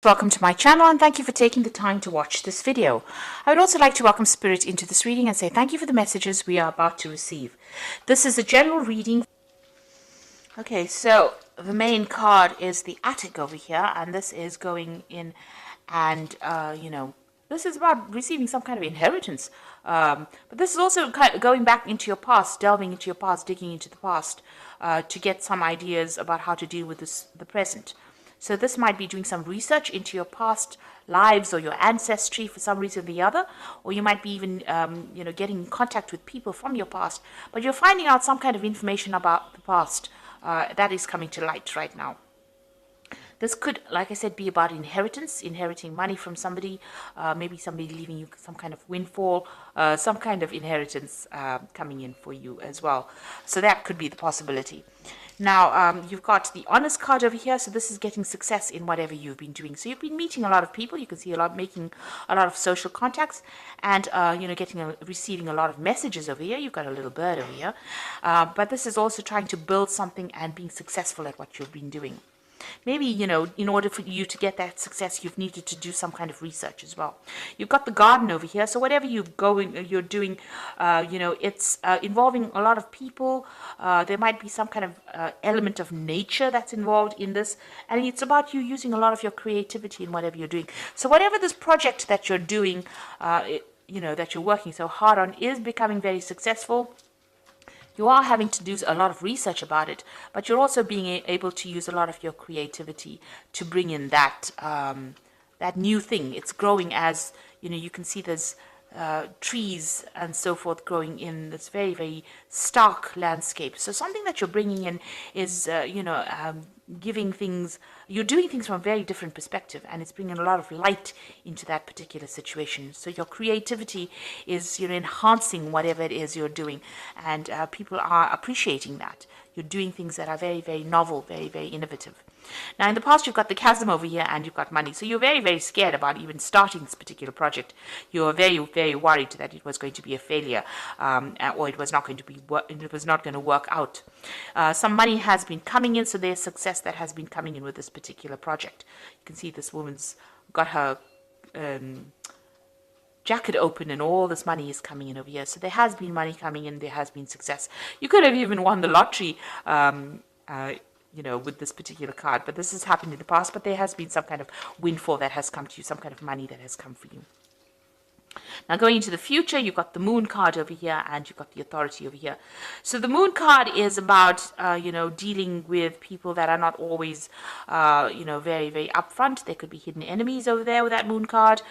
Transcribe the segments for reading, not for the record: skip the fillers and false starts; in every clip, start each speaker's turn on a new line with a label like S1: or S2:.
S1: Welcome to my channel and thank you for taking the time to watch this video. I would also like to welcome Spirit into this reading and say thank you for the messages we are about to receive. This is a general reading. Okay, so the main card is the Attic over here, and this is going in and, this is about receiving some kind of inheritance. But this is also kind of going back into your past, delving into your past, digging into the past to get some ideas about how to deal with the present. So this might be doing some research into your past lives or your ancestry for some reason or the other, or you might be even, getting in contact with people from your past, but you're finding out some kind of information about the past that is coming to light right now. This could, like I said, be about inheritance, inheriting money from somebody, maybe somebody leaving you some kind of windfall, some kind of inheritance coming in for you as well. So that could be the possibility. Now, you've got the honest card over here, so this is getting success in whatever you've been doing. So you've been meeting a lot of people, you can see making a lot of social contacts, and, receiving a lot of messages over here. You've got a little bird over here. But this is also trying to build something and being successful at what you've been doing. Maybe, in order for you to get that success, you've needed to do some kind of research as well. You've got the garden over here. So whatever you're doing, it's involving a lot of people. There might be some kind of element of nature that's involved in this. And it's about you using a lot of your creativity in whatever you're doing. So whatever this project that you're doing, that you're working so hard on is becoming very successful. You are having to do a lot of research about it, but you're also being able to use a lot of your creativity to bring in that new thing. It's growing as, you can see there's trees and so forth growing in this very, very stark landscape. So something that you're bringing in is, giving things, you're doing things from a very different perspective, and it's bringing a lot of light into that particular situation. So your creativity is, enhancing whatever it is you're doing, and people are appreciating that. You're doing things that are very, very novel, very, very innovative. Now, in the past, you've got the chasm over here and you've got money. So you're very, very scared about even starting this particular project. You're very, very worried that it was going to be a failure, or it was not going to work out. Some money has been coming in, so there's success that has been coming in with this particular project. You can see this woman's got her jacket open and all this money is coming in over here. So there has been money coming in, there has been success. You could have even won the lottery, with this particular card, but this has happened in the past, but there has been some kind of windfall that has come to you, some kind of money that has come for you. Now, going into the future, you've got the moon card over here and you've got the authority over here. So the moon card is about, dealing with people that are not always, very, very upfront. There could be hidden enemies over there with that moon card,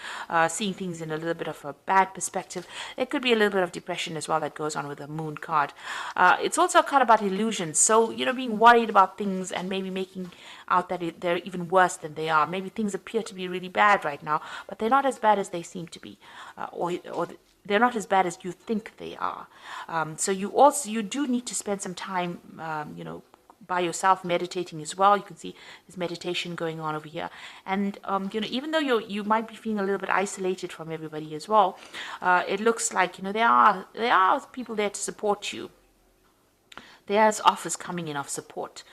S1: seeing things in a little bit of a bad perspective. There could be a little bit of depression as well that goes on with the moon card. It's also a card about illusions. So, being worried about things and maybe making out that they're even worse than they are. Maybe things appear to be really bad right now, but they're not as bad as they seem to be. Or they're not as bad as you think they are. So you do need to spend some time, by yourself meditating as well. You can see there's meditation going on over here. And, even though you might be feeling a little bit isolated from everybody as well, it looks like, there are people there to support you. There's offers coming in of support.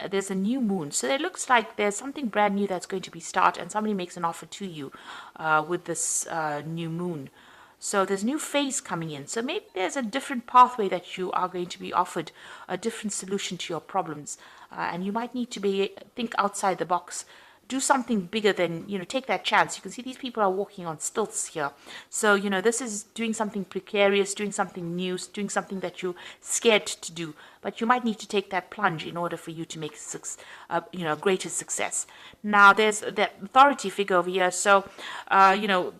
S1: There's a new moon. So it looks like there's something brand new that's going to be started, and somebody makes an offer to you with this new moon. So there's a new phase coming in. So maybe there's a different pathway that you are going to be offered, a different solution to your problems. And you might need to think outside the box. Do something bigger than, take that chance. You can see these people are walking on stilts here. So, this is doing something precarious, doing something new, doing something that you're scared to do. But you might need to take that plunge in order for you to make greater success. Now, there's that authority figure over here. So,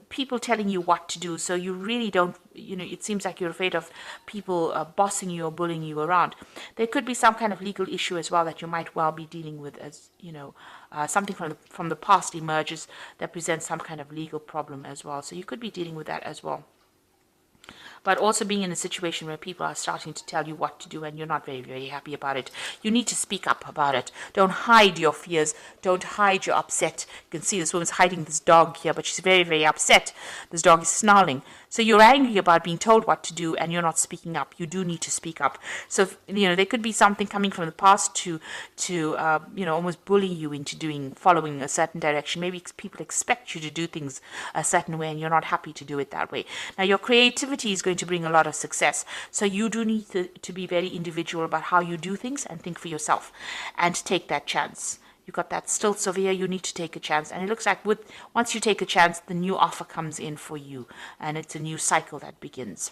S1: people telling you what to do. So you really don't, it seems like you're afraid of people bossing you or bullying you around. There could be some kind of legal issue as well that you might well be dealing with, as, something from the past emerges that presents some kind of legal problem as well. So you could be dealing with that as well. But also being in a situation where people are starting to tell you what to do and you're not very, very happy about it. You need to speak up about it. Don't hide your fears. Don't hide your upset. You can see this woman's hiding this dog here, but she's very, very upset. This dog is snarling. So you're angry about being told what to do and you're not speaking up. You do need to speak up. So, there could be something coming from the past to almost bully you into following a certain direction. Maybe people expect you to do things a certain way and you're not happy to do it that way. Now, your creativity is going to bring a lot of success. So you do need to be very individual about how you do things and think for yourself and take that chance. You got that stilts over here, you need to take a chance. And it looks like once you take a chance, the new offer comes in for you. And it's a new cycle that begins.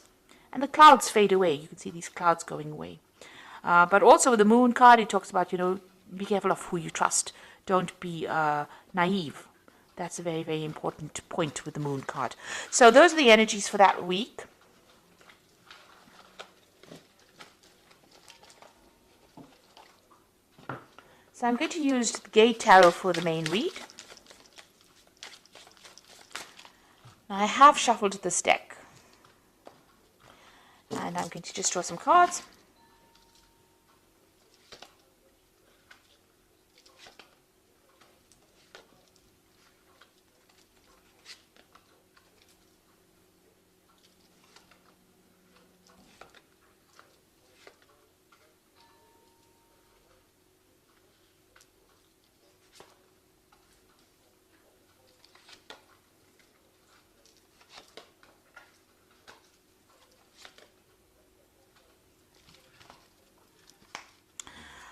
S1: And the clouds fade away. You can see these clouds going away. But also with the moon card, it talks about, be careful of who you trust. Don't be naive. That's a very, very important point with the moon card. So those are the energies for that week. So I'm going to use the Gate Tarot for the main read. Now I have shuffled this deck. And I'm going to just draw some cards.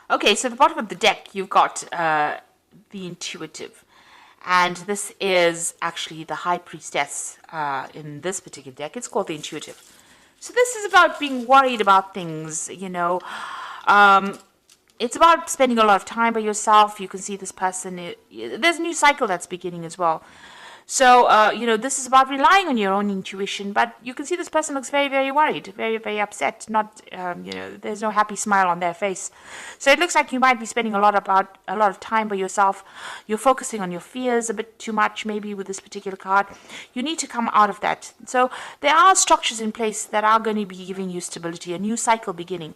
S1: Okay, so at the bottom of the deck, you've got the Intuitive. And this is actually the High Priestess in this particular deck. It's called the Intuitive. So this is about being worried about things, it's about spending a lot of time by yourself. You can see this person, there's a new cycle that's beginning as well. So, this is about relying on your own intuition, but you can see this person looks very, very worried, very, very upset. Not, there's no happy smile on their face. So it looks like you might be spending a lot of time by yourself. You're focusing on your fears a bit too much, maybe with this particular card. You need to come out of that. So there are structures in place that are going to be giving you stability, a new cycle beginning.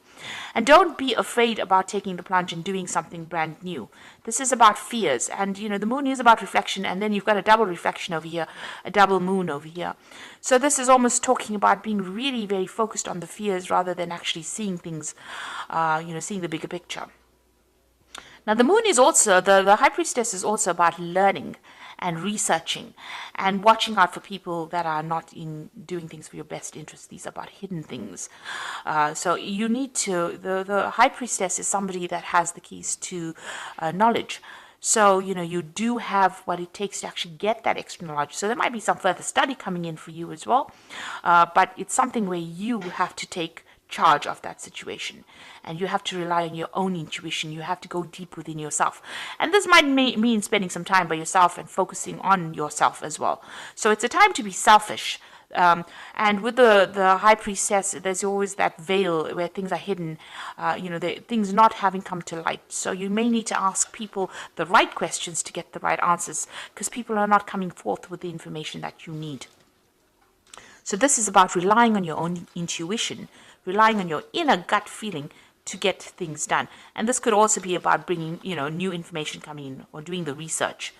S1: And don't be afraid about taking the plunge and doing something brand new. This is about fears, and the moon is about reflection, and then you've got a double reflection over here, a double moon over here. So this is almost talking about being really very focused on the fears rather than actually seeing things, seeing the bigger picture. Now the moon is also, the High Priestess is also about learning and researching and watching out for people that are not in doing things for your best interest. These are about hidden things. So you need to, the High Priestess is somebody that has the keys to knowledge. So, you do have what it takes to actually get that extra knowledge. So there might be some further study coming in for you as well. But it's something where you have to take charge of that situation, and you have to rely on your own intuition. You have to go deep within yourself, and this might mean spending some time by yourself and focusing on yourself as well. So it's a time to be selfish, and with the High Priestess, there's always that veil where things are hidden, things not having come to light. So you may need to ask people the right questions to get the right answers, because people are not coming forth with the information that you need. So this is about relying on your own intuition, relying on your inner gut feeling to get things done. And this could also be about bringing, new information coming in or doing the research.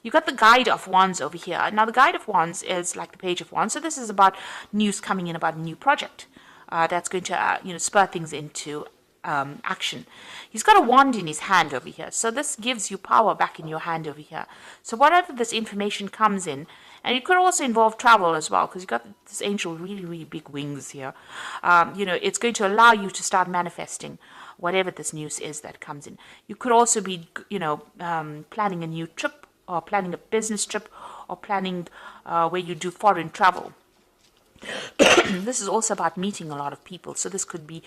S1: You've got the Guide of Wands over here. Now, the Guide of Wands is like the Page of Wands. So this is about news coming in about a new project that's going to, spur things into action. He's got a wand in his hand over here. So this gives you power back in your hand over here. So whatever this information comes in, and it could also involve travel as well, because you've got this angel really, really big wings here. It's going to allow you to start manifesting whatever this news is that comes in. You could also be, planning a new trip, or planning a business trip, or planning where you do foreign travel. This is also about meeting a lot of people. So this could be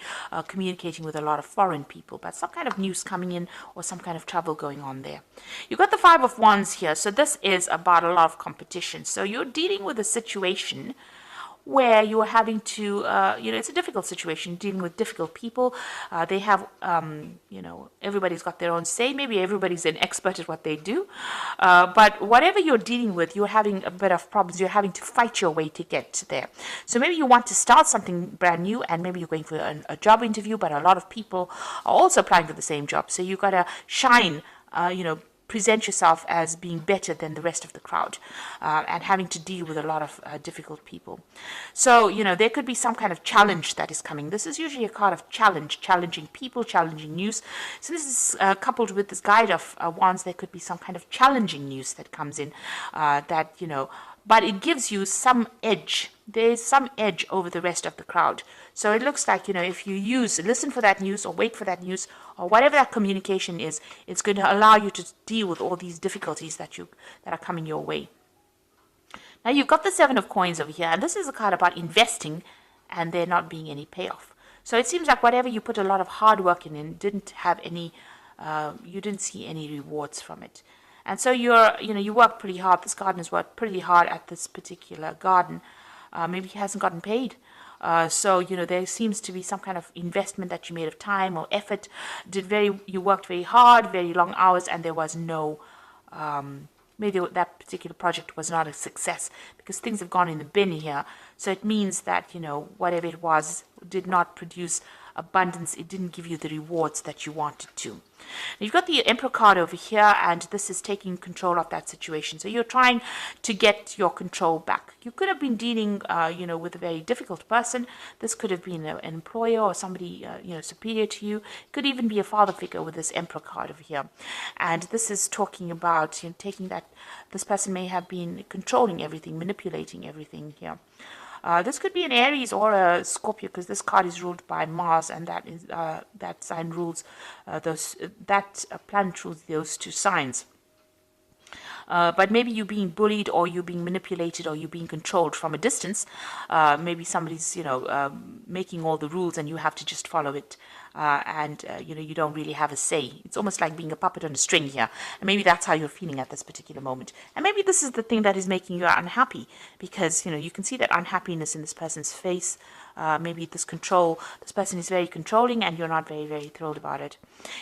S1: communicating with a lot of foreign people, but some kind of news coming in or some kind of travel going on there. You've got the Five of Wands here. So this is about a lot of competition. So you're dealing with a situation where you're having to, it's a difficult situation, dealing with difficult people. They have, everybody's got their own say. Maybe everybody's an expert at what they do. But whatever you're dealing with, you're having a bit of problems. You're having to fight your way to get there. So maybe you want to start something brand new, and maybe you're going for a job interview, but a lot of people are also applying for the same job. So you've got to shine, present yourself as being better than the rest of the crowd, and having to deal with a lot of difficult people. So, there could be some kind of challenge that is coming. This is usually a card of challenge, challenging people, challenging news. So this is coupled with this guide of wands. There could be some kind of challenging news that comes in, but it gives you some edge. There's some edge over the rest of the crowd. So it looks like, if you listen for that news or wait for that news or whatever that communication is, it's going to allow you to deal with all these difficulties that are coming your way. Now you've got the Seven of Coins over here, and this is a card about investing and there not being any payoff. So it seems like whatever you put a lot of hard work in didn't have any, you didn't see any rewards from it. And so you work pretty hard. This gardener's worked pretty hard at this particular garden. Maybe he hasn't gotten paid. So there seems to be some kind of investment that you made of time or effort. You worked very hard, very long hours, and there was no, maybe that particular project was not a success because things have gone in the bin here. So it means that, whatever it was did not produce abundance. It didn't give you the rewards that you wanted to. You've got the Emperor card over here, and this is taking control of that situation. So you're trying to get your control back. You could have been dealing, with a very difficult person. This could have been an employer or somebody, superior to you. It could even be a father figure with this Emperor card over here. And this is talking about taking that. This person may have been controlling everything, manipulating everything here. This could be an Aries or a Scorpio, because this card is ruled by Mars, and that sign rules that planet rules those two signs. But maybe you're being bullied, or you're being manipulated, or you're being controlled from a distance. Maybe somebody's making all the rules and you have to just follow it, and you don't really have a say. It's almost like being a puppet on a string here, and maybe that's how you're feeling at this particular moment. And maybe this is the thing that is making you unhappy, because you can see that unhappiness in this person's face. Maybe this person is very controlling, and you're not very, very thrilled about it.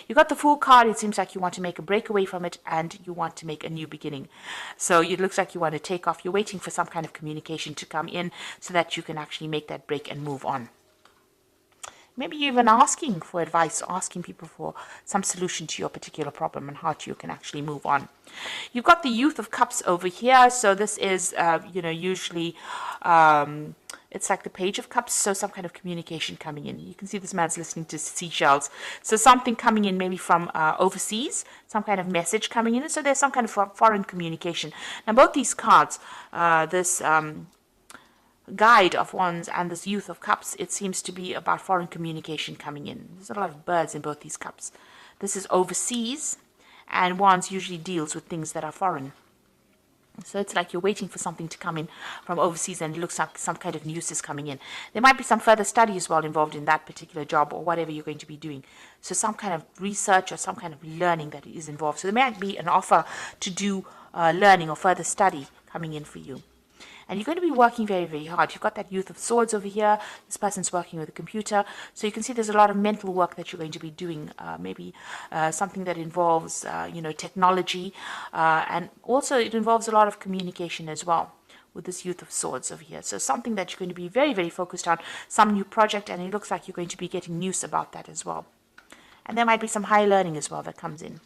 S1: You got the Fool card. It seems like you want to make a break away from it, and you want to make a new beginning. So it looks like you want to take off. You're waiting for some kind of communication to come in so that you can actually make that break and move on. Maybe you're even asking for advice, asking people for some solution to your particular problem and how you can actually move on. You've got the Youth of Cups over here. So this is, usually it's like the Page of Cups. So some kind of communication coming in. You can see this man's listening to seashells. So something coming in maybe from overseas, some kind of message coming in. So there's some kind of foreign communication. Now both these cards, this Guide of Wands and this Youth of Cups, it seems to be about foreign communication coming in. There's a lot of birds in both these cups. This is overseas, and Wands usually deals with things that are foreign. So it's like you're waiting for something to come in from overseas, and it looks like some kind of news is coming in. There might be some further study as well involved in that particular job or whatever you're going to be doing. So some kind of research or some kind of learning that is involved. So there might be an offer to do learning or further study coming in for you. And you're going to be working very, very hard. You've got that Youth of Swords over here. This person's working with a computer. So you can see there's a lot of mental work that you're going to be doing. Maybe something that involves, technology. And also it involves a lot of communication as well with this Youth of Swords over here. So something that you're going to be very, very focused on. Some new project, and it looks like you're going to be getting news about that as well. And there might be some high learning as well that comes in.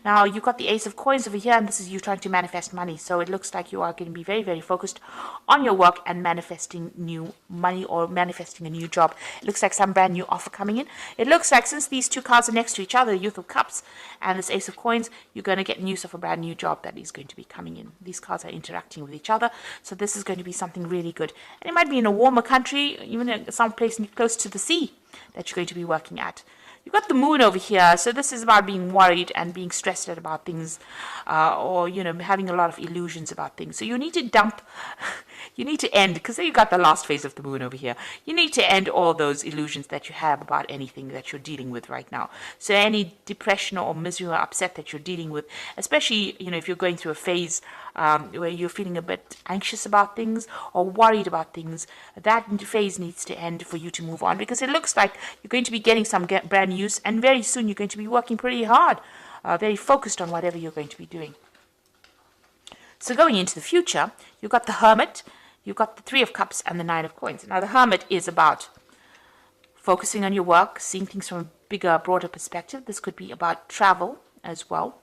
S1: Now, you've got the Ace of Coins over here, and this is you trying to manifest money. So it looks like you are going to be very, very focused on your work and manifesting new money or manifesting a new job. It looks like some brand new offer coming in. It looks like since these two cards are next to each other, Youth of Cups and this Ace of Coins, you're going to get news of a brand new job that is going to be coming in. These cards are interacting with each other. So this is going to be something really good. And it might be in a warmer country, even some place close to the sea that you're going to be working at. You've got the Moon over here, so this is about being worried and being stressed out about things, or, having a lot of illusions about things. So you need to end, because then you got the last phase of the Moon over here. You need to end all those illusions that you have about anything that you're dealing with right now. So any depression or misery or upset that you're dealing with, especially, if you're going through a phase where you're feeling a bit anxious about things or worried about things, that phase needs to end for you to move on, because it looks like you're going to be getting some brand news, and very soon you're going to be working pretty hard, very focused on whatever you're going to be doing. So going into the future, you've got the Hermit, you've got the Three of Cups, and the Nine of Coins. Now the Hermit is about focusing on your work, seeing things from a bigger, broader perspective. This could be about travel as well.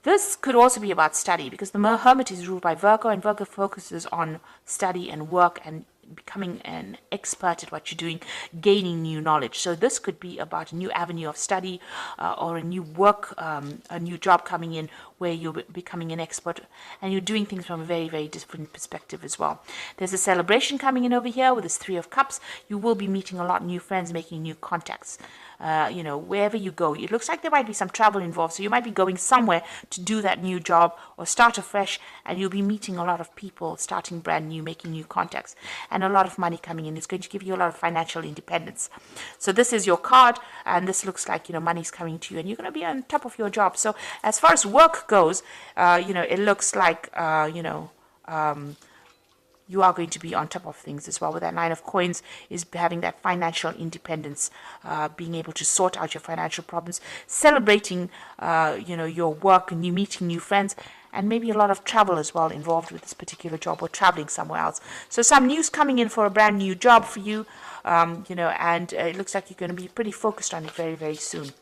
S1: This could also be about study, because the Hermit is ruled by Virgo, and Virgo focuses on study and work and becoming an expert at what you're doing, gaining new knowledge. So this could be about a new avenue of study, or a new work, a new job coming in where you're becoming an expert and you're doing things from a very, very different perspective as well. There's a celebration coming in over here with this Three of Cups. You will be meeting a lot of new friends, making new contacts. Wherever you go, it looks like there might be some travel involved. So you might be going somewhere to do that new job or start afresh, and you'll be meeting a lot of people, starting brand new, making new contacts, and a lot of money coming in. It's going to give you a lot of financial independence. So this is your card, and this looks like, money's coming to you, and you're going to be on top of your job. So as far as work goes, it looks like, you are going to be on top of things as well. With that Nine of Coins is having that financial independence, being able to sort out your financial problems, celebrating, your work, and you meeting new friends, and maybe a lot of travel as well involved with this particular job, or traveling somewhere else. So some news coming in for a brand new job for you, and it looks like you're going to be pretty focused on it very, very soon.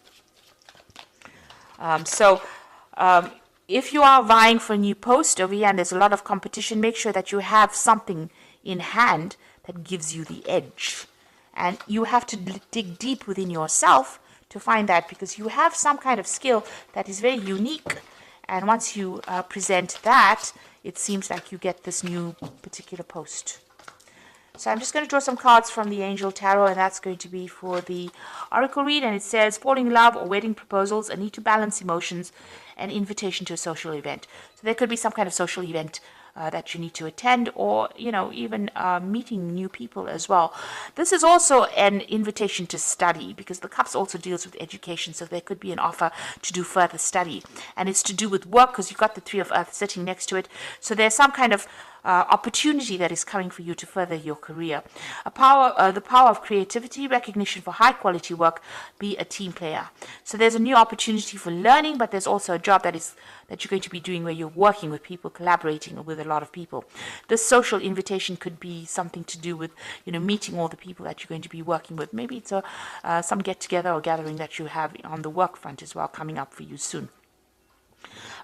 S1: If you are vying for a new post over here and there's a lot of competition, make sure that you have something in hand that gives you the edge. And you have to dig deep within yourself to find that, because you have some kind of skill that is very unique. And once you present that, it seems like you get this new particular post. So I'm just going to draw some cards from the Angel Tarot, and that's going to be for the Oracle read. And it says, falling in love or wedding proposals, a need to balance emotions, an invitation to a social event. So there could be some kind of social event that you need to attend, or, even meeting new people as well. This is also an invitation to study, because the Cups also deals with education. So there could be an offer to do further study, and it's to do with work, because you've got the Three of Earth sitting next to it. So there's some kind of opportunity that is coming for you to further your career. The power of creativity, recognition for high quality work, be a team player. So there's a new opportunity for learning, but there's also a job that you're going to be doing where you're working with people, collaborating with a lot of people. This social invitation could be something to do with, meeting all the people that you're going to be working with. Maybe it's some get together or gathering that you have on the work front as well coming up for you soon.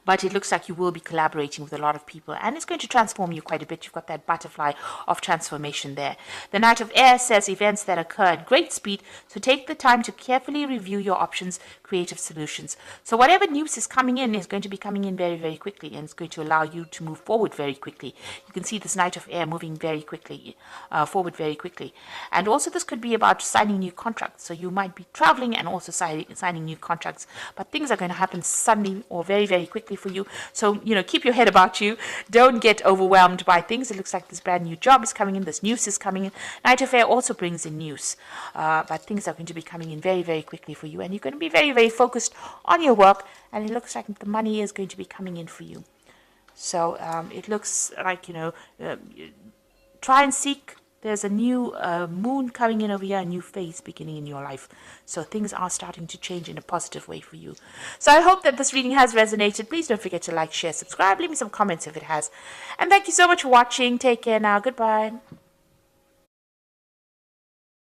S1: But it looks like you will be collaborating with a lot of people, and it's going to transform you quite a bit. You've got that butterfly of transformation there. The Knight of Air says events that occur at great speed, so take the time to carefully review your options, creative solutions. So whatever news is coming in is going to be coming in very, very quickly, and it's going to allow you to move forward very quickly. You can see this Knight of Air moving very quickly, forward very quickly. And also this could be about signing new contracts. So you might be traveling and also signing new contracts, but things are going to happen suddenly or very, very quickly for you. So, keep your head about you. Don't get overwhelmed by things. It looks like this brand new job is coming in. This news is coming in. Knight of Air also brings in news. But things are going to be coming in very, very quickly for you. And you're going to be very, very focused on your work. And it looks like the money is going to be coming in for you. So it looks like, try and seek. There's a new moon coming in over here, a new phase beginning in your life. So things are starting to change in a positive way for you. So I hope that this reading has resonated. Please don't forget to like, share, subscribe. Leave me some comments if it has. And thank you so much for watching. Take care now. Goodbye.